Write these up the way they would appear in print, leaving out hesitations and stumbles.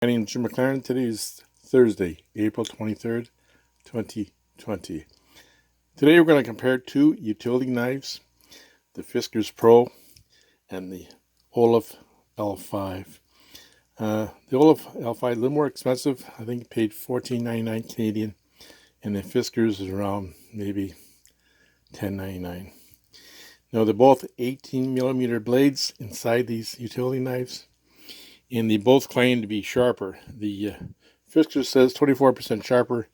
My name is Jim McLaren. Today is Thursday, April 23rd, 2020. Today we're going to compare two utility knives, the Fiskars Pro and the OLFA L5. The OLFA L5 a little more expensive. I think it paid $14.99 Canadian, and the Fiskars is around maybe $10.99. Now they're both 18mm blades inside these utility knives, and they both claim to be sharper. The Fiskars says 24% sharper,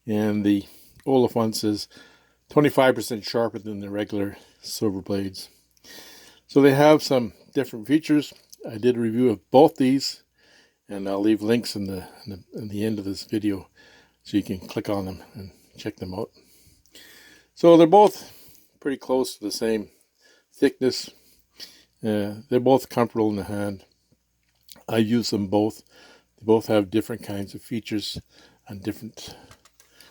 and the OLFA one says 25% sharper than the regular silver blades. So they have some different features. I did a review of both these, and I'll leave links in the end of this video so you can click on them and check them out. So they're both pretty close to the same thickness. They're both comfortable in the hand. I use them both. They both have different kinds of features and different.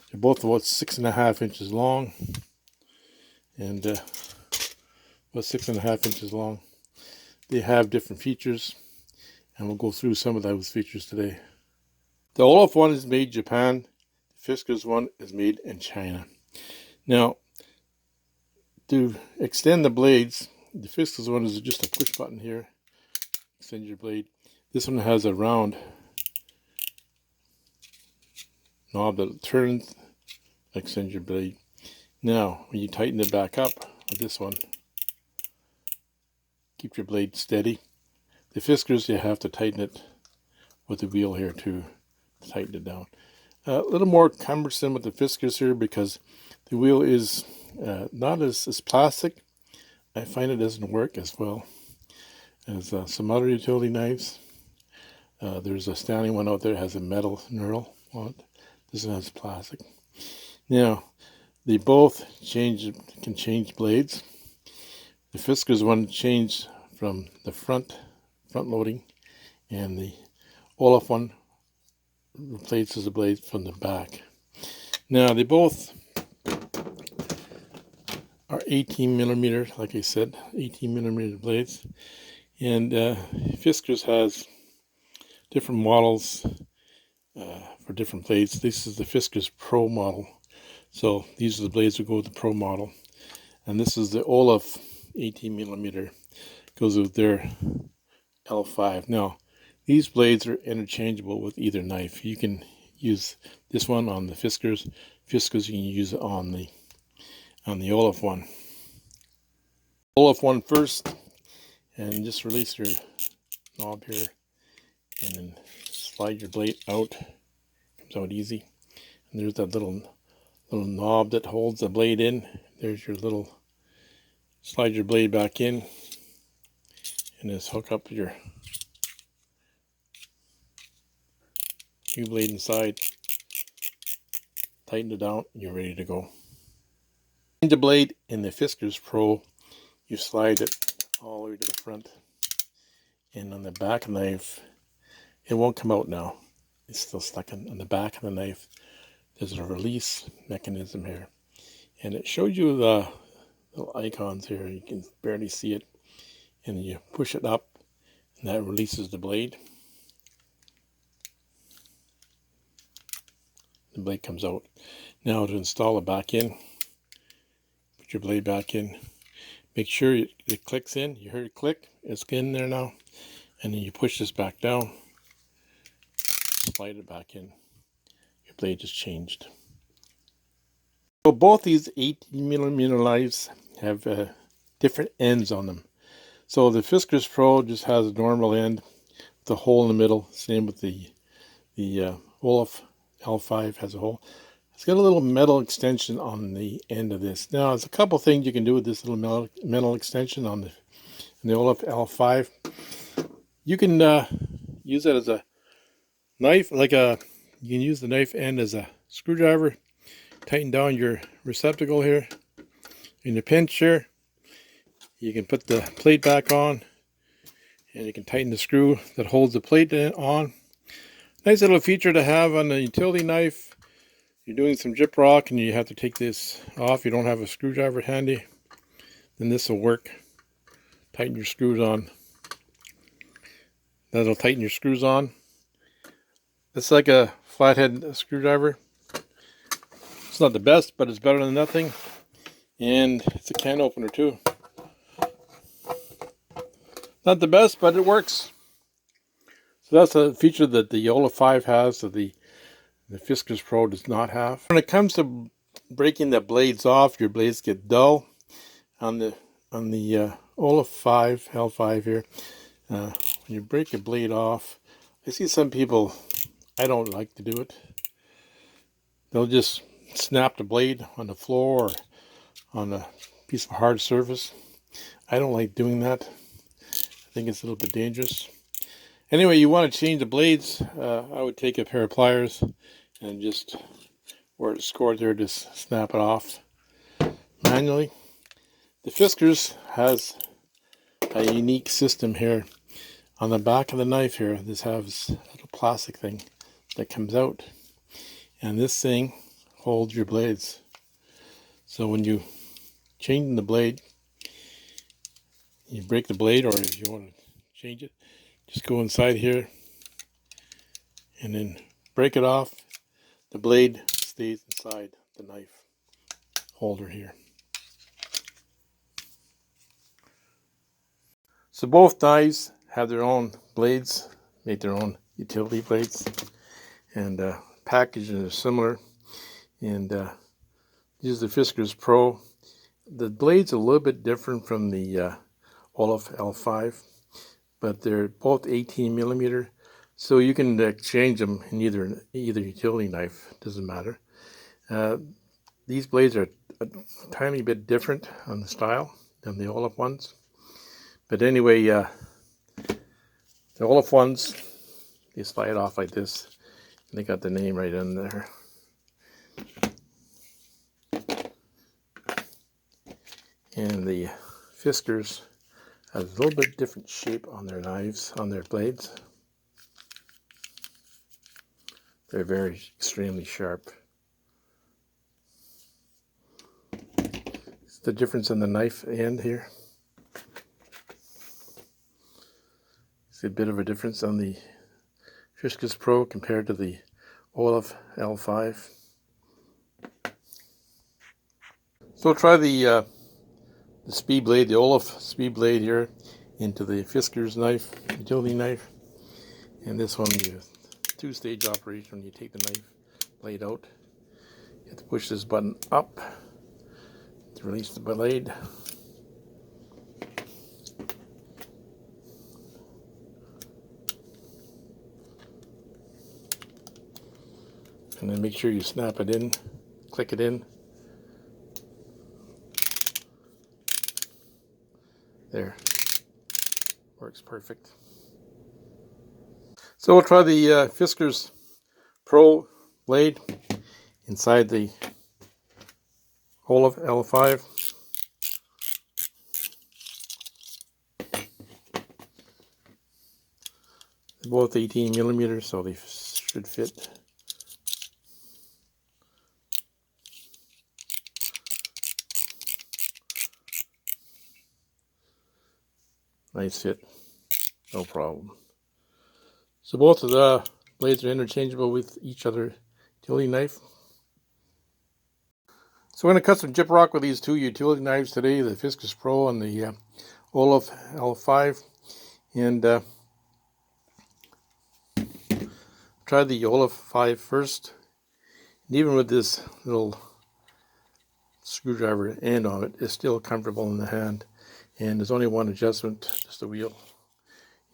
They're both about 6.5 inches long, and about 6.5 inches long. They have different features, and we'll go through some of those features today. The OLFA one is made in Japan. The Fiskars one is made in China. Now, to extend the blades, the Fiskars one is just a push button here. Extend your blade. This one has a round knob that turns, extend your blade. Now, when you tighten it back up with this one, keep your blade steady. The Fiskars, you have to tighten it with the wheel here to tighten it down. A little more cumbersome with the Fiskars here because the wheel is not as plastic. I find it doesn't work as well as some other utility knives. There's a standing one out there that has a metal knurl on it. This one has plastic. Now, they both can change blades. The Fiskars one changed from the front loading, and the OLFA one replaces the blade from the back. Now, they both are 18mm, like I said, 18mm blades. And Fiskars has different models for different blades. This is the Fiskars Pro model. So these are the blades that go with the Pro model. And this is the OLFA 18mm. Goes with their L5. Now, these blades are interchangeable with either knife. You can use this one on the Fiskars. Fiskars you can use it on the OLFA one. OLFA one first, and just release your knob here, and then slide your blade out. Comes out easy. And there's that little knob that holds the blade in. There's your little, slide your blade back in, and just hook up your new blade inside. Tighten it down, and you're ready to go. In the blade in the Fiskars Pro, you slide it all the way to the front, and on the back of the knife, it won't come out now. It's still stuck on the back of the knife. There's a release mechanism here, and it shows you the little icons here. You can barely see it, and you push it up, and that releases the blade. The blade comes out. Now to install it back in, put your blade back in. Make sure it clicks in. You heard it click. It's in there now. And then you push this back down. Slide it back in. Your blade just changed. So both these 18mm knives have different ends on them. So the Fiskars Pro just has a normal end with a hole in the middle. Same with the OLFA L5 has a hole. It's got a little metal extension on the end of this. Now, there's a couple things you can do with this little metal extension on the OLFA L5. You can use it as a knife, you can use the knife end as a screwdriver. Tighten down your receptacle here in the pinch here. You can put the plate back on, and you can tighten the screw that holds the plate on. Nice little feature to have on a utility knife. You're doing some gyp rock and you have to take this off. You don't have a screwdriver handy, then this will work. Tighten your screws on. That'll tighten your screws on. It's like a flathead screwdriver. It's not the best, but it's better than nothing. And it's a can opener too. Not the best, but it works. So that's a feature that the OLFA 5 has that the Fiskars Pro does not have. When it comes to breaking the blades off, your blades get dull. On the OLFA 5, L5 here, when you break a blade off, I see some people, I don't like to do it. They'll just snap the blade on the floor or on a piece of hard surface. I don't like doing that. I think it's a little bit dangerous. Anyway, you want to change the blades. I would take a pair of pliers and just where it's scored there, just snap it off manually. The Fiskars has a unique system here. On the back of the knife here, this has a little plastic thing that comes out. And this thing holds your blades. So when you change the blade, you break the blade, or if you want to change it, just go inside here and then break it off. The blade stays inside the knife holder here. So both knives have their own blades, make their own utility blades, and packaging is similar. And this is the Fiskars Pro. The blade's a little bit different from the OLFA L5, but they're both 18 millimeter, so you can exchange them in either utility knife. Doesn't matter. These blades are a tiny bit different on the style than the OLFA ones. But anyway, the OLFA ones, they slide off like this. And they got the name right in there. And the Fiskars has a little bit different shape on their knives, on their blades. They're very extremely sharp. It's the difference in the knife end here. See a bit of a difference on the Fiskars Pro compared to the OLFA L5. So try the speed blade, the OLFA speed blade here into the Fiskars knife, utility knife. And this one, you two-stage operation. When you take the knife blade out, you have to push this button up to release the blade. And then make sure you snap it in, click it in. There, works perfect. So we'll try the Fiskars Pro blade inside the OLFA L5. They're both 18 millimeters, so they should fit. Nice fit, no problem. So both of the blades are interchangeable with each other utility knife. So we're going to cut some gyp rock with these two utility knives today, the Fiskars Pro and the OLFA L5. And try the OLFA 5 first. And even with this little screwdriver end on it, it's still comfortable in the hand. And there's only one adjustment, just the wheel.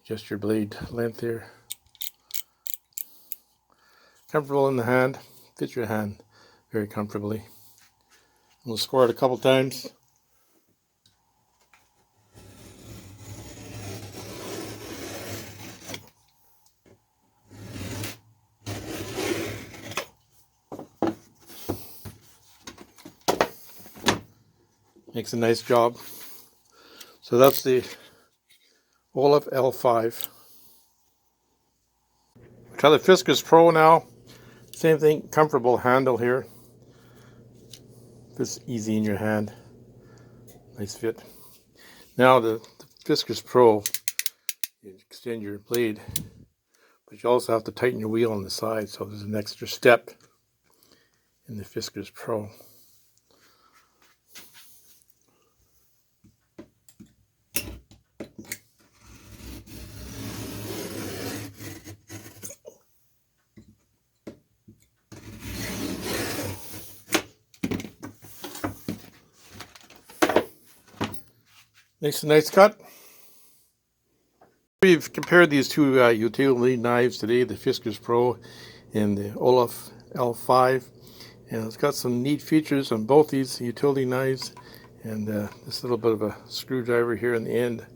Adjust your blade length here. Comfortable in the hand, fits your hand very comfortably. We'll score it a couple times. Makes a nice job. So that's the OLFA L5. Try the Fiskars Pro now. Same thing, comfortable handle here. Fits easy in your hand. Nice fit. Now the Fiskars Pro, you extend your blade, But you also have to tighten your wheel on the side, so there's an extra step in the Fiskars Pro. Makes a nice cut. We've compared these two utility knives today, the Fiskars Pro and the OLFA L5. And it's got some neat features on both these utility knives. And this little bit of a screwdriver here in the end.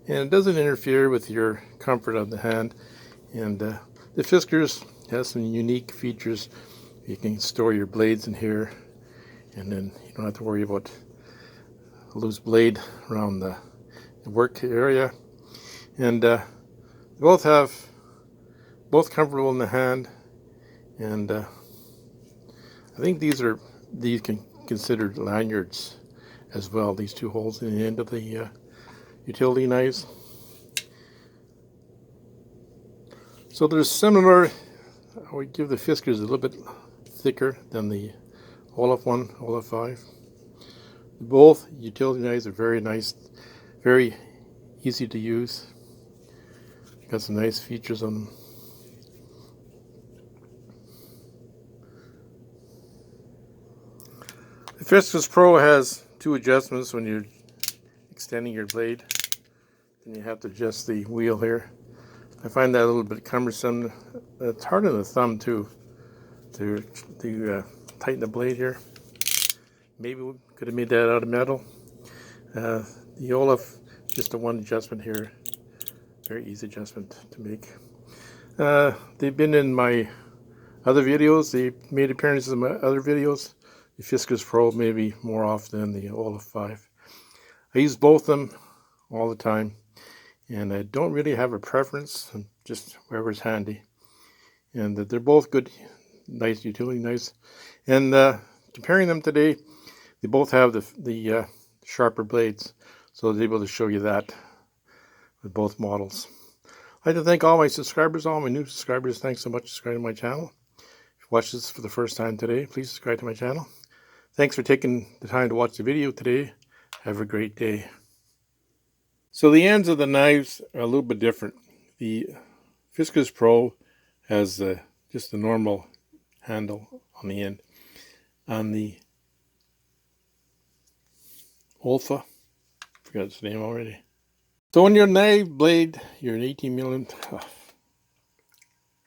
And it doesn't interfere with your comfort of the hand. And the Fiskars has some unique features. You can store your blades in here. And then you don't have to worry about a loose blade around the work area. And they both comfortable in the hand. And I think these can considered lanyards as well. These two holes in the end of the utility knives. So they're similar. I would give the Fiskars a little bit thicker than the OLFA one, OLFA 5. Both utility knives are very nice, very easy to use. Got some nice features on them. The Fiskars Pro has two adjustments when you're extending your blade. Then you have to adjust the wheel here. I find that a little bit cumbersome. It's hard on the thumb too to tighten the blade here. Maybe we could have made that out of metal. The OLFA, just a one adjustment here. Very easy adjustment to make. They've been in my other videos. They made appearances in my other videos. The Fiskars Pro maybe more often than the OLFA 5. I use both of them all the time. And I don't really have a preference. Just wherever's handy. And they're both good, nice utility knives. And comparing them today, they both have the sharper blades. So I was able to show you that with both models. I'd like to thank all my subscribers, all my new subscribers. Thanks so much for subscribing to my channel. If you watch this for the first time today, please subscribe to my channel. Thanks for taking the time to watch the video today. Have a great day. So the ends of the knives are a little bit different. The Fiskars Pro has just the normal handle on the end. On the OLFA, forgot its name already. So on your knife blade, you're an 18 millimeter.